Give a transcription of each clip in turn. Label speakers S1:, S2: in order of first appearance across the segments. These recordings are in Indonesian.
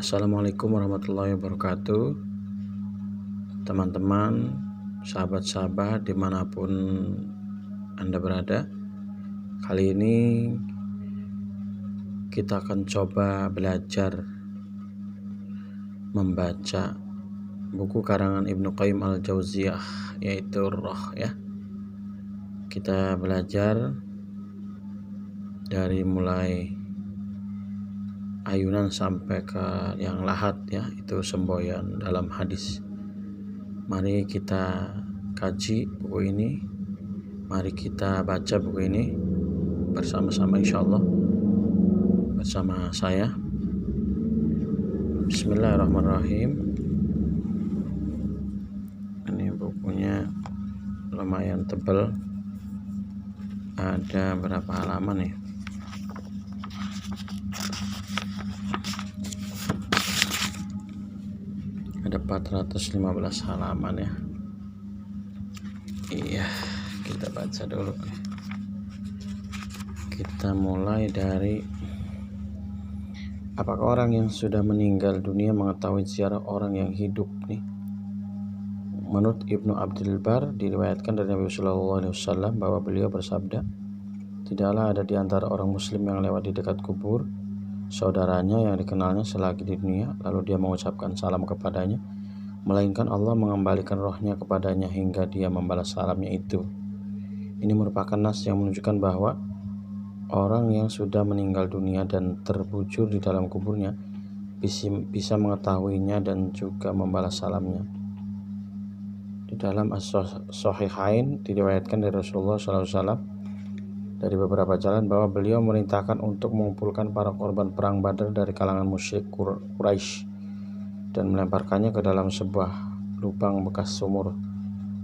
S1: Assalamualaikum warahmatullahi wabarakatuh. Teman-teman, sahabat-sahabat dimanapun Anda berada, kali ini kita akan coba belajar membaca buku karangan Ibnu Qayyim al-Jauziyah, yaitu Ruh ya. Kita belajar dari mulai ayunan sampai ke yang lahat ya, itu semboyan dalam hadis. Mari kita kaji buku ini, mari kita baca buku ini bersama-sama insyaallah bersama saya. Bismillahirrahmanirrahim. Ini bukunya lumayan tebal, ada berapa halaman nih? Ada 415 halaman ya. Iya, kita baca dulu. Kita mulai dari apakah orang yang sudah meninggal dunia mengetahui ziarah orang yang hidup nih? Menurut Ibnu Abdul Bar diriwayatkan dari Nabi Shallallahu Alaihi Wasallam bahwa beliau bersabda, tidaklah ada di antara orang muslim yang lewat di dekat kubur saudaranya yang dikenalnya selagi di dunia, lalu dia mengucapkan salam kepadanya, melainkan Allah mengembalikan rohnya kepadanya hingga dia membalas salamnya itu. Ini merupakan nas yang menunjukkan bahwa orang yang sudah meninggal dunia dan terbujur di dalam kuburnya bisa mengetahuinya dan juga membalas salamnya. Di dalam As-Sahihain diriwayatkan dari Rasulullah SAW dari beberapa jalan bahwa beliau merintahkan untuk mengumpulkan para korban perang Badar dari kalangan musyrik Quraisy dan melemparkannya ke dalam sebuah lubang bekas sumur.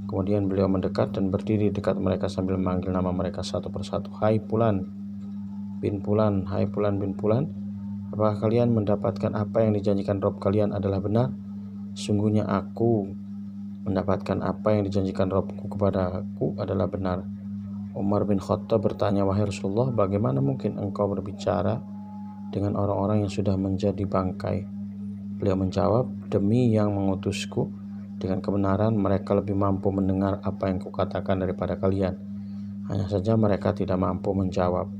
S1: Kemudian beliau mendekat dan berdiri dekat mereka sambil memanggil nama mereka satu persatu. Hai Fulan bin Fulan, hai Fulan bin Fulan, apakah kalian mendapatkan apa yang dijanjikan Rob kalian adalah benar? Sungguhnya aku mendapatkan apa yang dijanjikan Robku kepadaku adalah benar. Umar bin Khattab bertanya, wahai Rasulullah, bagaimana mungkin engkau berbicara dengan orang-orang yang sudah menjadi bangkai? Beliau menjawab, demi yang mengutusku dengan kebenaran, mereka lebih mampu mendengar apa yang kukatakan daripada kalian. Hanya saja mereka tidak mampu menjawab.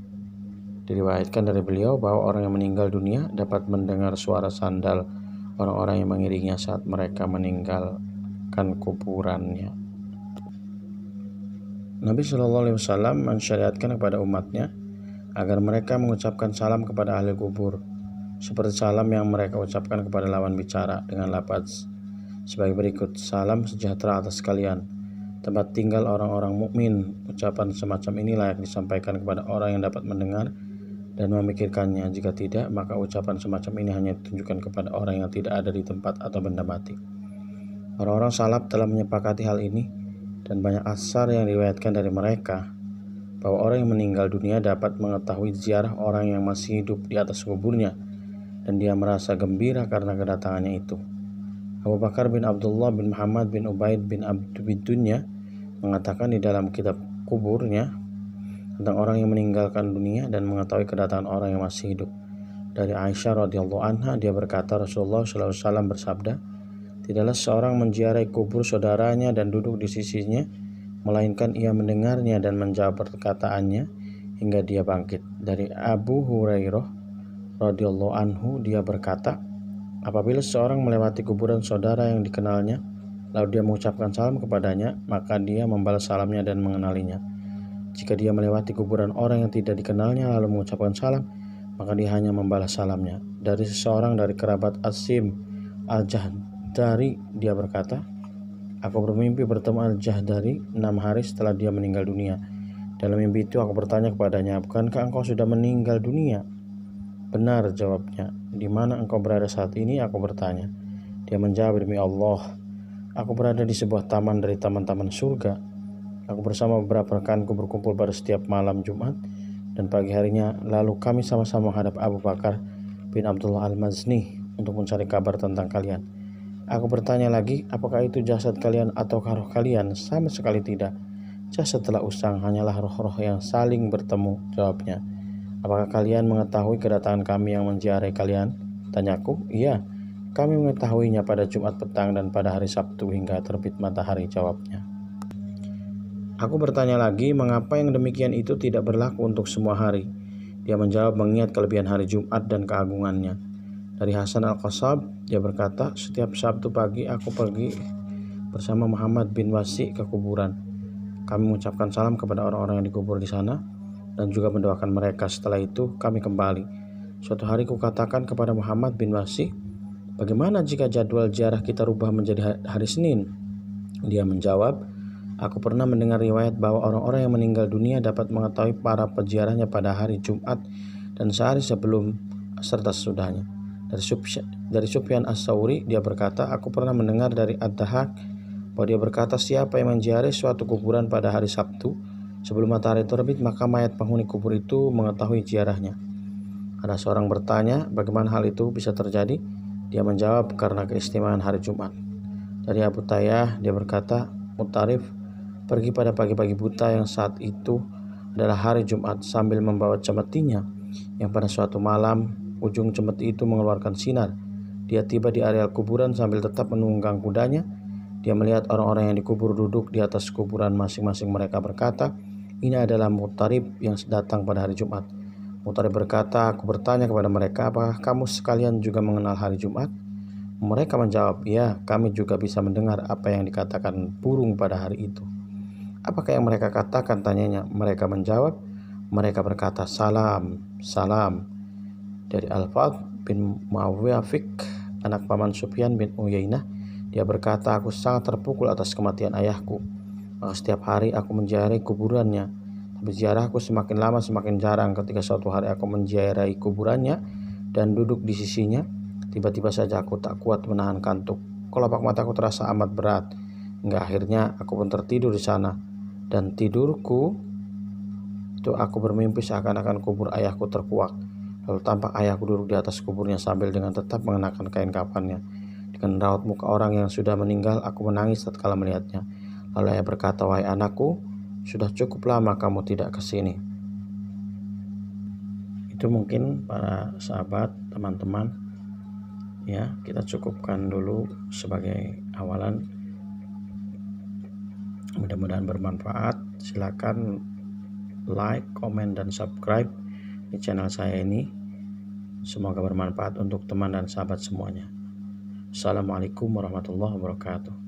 S1: Diriwayatkan dari beliau bahwa orang yang meninggal dunia dapat mendengar suara sandal orang-orang yang mengiringinya saat mereka meninggalkan kuburannya. Nabi Shallallahu Alaihi Wasallam mensyariatkan kepada umatnya agar mereka mengucapkan salam kepada ahli kubur, seperti salam yang mereka ucapkan kepada lawan bicara dengan lafaz sebagai berikut: salam sejahtera atas kalian, tempat tinggal orang-orang mukmin. Ucapan semacam ini layak disampaikan kepada orang yang dapat mendengar dan memikirkannya. Jika tidak, maka ucapan semacam ini hanya ditunjukkan kepada orang yang tidak ada di tempat atau benda mati. Orang-orang salaf telah menyepakati hal ini, dan banyak asar yang diriwayatkan dari mereka bahwa orang yang meninggal dunia dapat mengetahui ziarah orang yang masih hidup di atas kuburnya, dan dia merasa gembira karena kedatangannya itu. Abu Bakar bin Abdullah bin Muhammad bin Ubaid bin Abdubidunya mengatakan di dalam kitab kuburnya tentang orang yang meninggalkan dunia dan mengetahui kedatangan orang yang masih hidup. Dari Aisyah radhiyallahu anha, dia berkata, Rasulullah SAW bersabda, tidaklah seorang menziarahi kubur saudaranya dan duduk di sisinya, melainkan ia mendengarnya dan menjawab perkataannya hingga dia bangkit. Dari Abu Hurairah radhiyallahu anhu, dia berkata, apabila seorang melewati kuburan saudara yang dikenalnya, lalu dia mengucapkan salam kepadanya, maka dia membalas salamnya dan mengenalinya. Jika dia melewati kuburan orang yang tidak dikenalnya lalu mengucapkan salam, maka dia hanya membalas salamnya. Dari seseorang dari kerabat Asim Al-Jahdari, dia berkata, aku bermimpi bertemu Al-Jahdari 6 hari setelah dia meninggal dunia. Dalam mimpi itu aku bertanya kepadanya, bukankah engkau sudah meninggal dunia? Benar, jawabnya. Di mana engkau berada saat ini? Aku bertanya. Dia menjawab, demi Allah, aku berada di sebuah taman dari taman-taman surga. Aku bersama beberapa rekanku berkumpul pada setiap malam Jumat dan pagi harinya, lalu kami sama-sama menghadap Abu Bakar bin Abdullah Al-Mazni untuk mencari kabar tentang kalian. Aku bertanya lagi, apakah itu jasad kalian atau roh kalian? Sama sekali tidak. Jasad telah usang, hanyalah roh-roh yang saling bertemu, jawabnya. Apakah kalian mengetahui kedatangan kami yang menziarahi kalian? Tanyaku, iya, kami mengetahuinya pada Jumat petang dan pada hari Sabtu hingga terbit matahari, jawabnya. Aku bertanya lagi, mengapa yang demikian itu tidak berlaku untuk semua hari? Dia menjawab, mengingat kelebihan hari Jumat dan keagungannya. Dari Hasan Al-Qasab, dia berkata, setiap Sabtu pagi aku pergi bersama Muhammad bin Wasi ke kuburan. Kami mengucapkan salam kepada orang-orang yang dikubur di sana dan juga mendoakan mereka. Setelah itu kami kembali. Suatu hari kukatakan kepada Muhammad bin Wasi, bagaimana jika jadwal ziarah kita rubah menjadi hari Senin? Dia menjawab, aku pernah mendengar riwayat bahwa orang-orang yang meninggal dunia dapat mengetahui para peziarahnya pada hari Jumat dan sehari sebelum serta sesudahnya. Dari Sufyan As-Tsauri, dia berkata, aku pernah mendengar dari Ad-Dahhak bahwa dia berkata, siapa yang menziarahi suatu kuburan pada hari Sabtu sebelum matahari terbit, maka mayat penghuni kubur itu mengetahui ziarahnya. Ada seorang bertanya, bagaimana hal itu bisa terjadi? Dia menjawab, karena keistimewaan hari Jumat. Dari Abu Tayyah, dia berkata, Mutarif pergi pada pagi-pagi buta yang saat itu adalah hari Jumat sambil membawa cemetinya, yang pada suatu malam ujung cemeti itu mengeluarkan sinar. Dia tiba di areal kuburan sambil tetap menunggang kudanya. Dia melihat orang-orang yang dikubur duduk di atas kuburan masing-masing. Mereka berkata, ini adalah Mutarib yang datang pada hari Jumat. Mutarib berkata, aku bertanya kepada mereka, apakah kamu sekalian juga mengenal hari Jumat? Mereka menjawab, ya, kami juga bisa mendengar apa yang dikatakan burung pada hari itu. Apakah yang mereka katakan? Tanyanya. Mereka menjawab, mereka berkata, salam, salam. Dari Al-Fadl bin Muawiyah, anak paman Sufyan bin Uyainah, dia berkata, aku sangat terpukul atas kematian ayahku. Maka setiap hari aku menziarahi kuburannya. Tapi ziarahku semakin lama semakin jarang. Ketika suatu hari aku menziarahi kuburannya dan duduk di sisinya, tiba-tiba saja aku tak kuat menahan kantuk. Kelopak mataku terasa amat berat. Hingga akhirnya aku pun tertidur di sana. Dan tidurku itu aku bermimpi seakan-akan kubur ayahku terkuak. Lalu tampak ayahku duduk di atas kuburnya sambil dengan tetap mengenakan kain kafannya. Dengan raut muka orang yang sudah meninggal, aku menangis tatkala melihatnya. Lalu ayah berkata, wahai anakku, sudah cukup lama kamu tidak ke sini. Itu mungkin para sahabat, teman-teman, ya, kita cukupkan dulu sebagai awalan. Mudah-mudahan bermanfaat. Silakan like, komen, dan subscribe di channel saya ini. Semoga bermanfaat untuk teman dan sahabat semuanya. Assalamualaikum warahmatullahi wabarakatuh.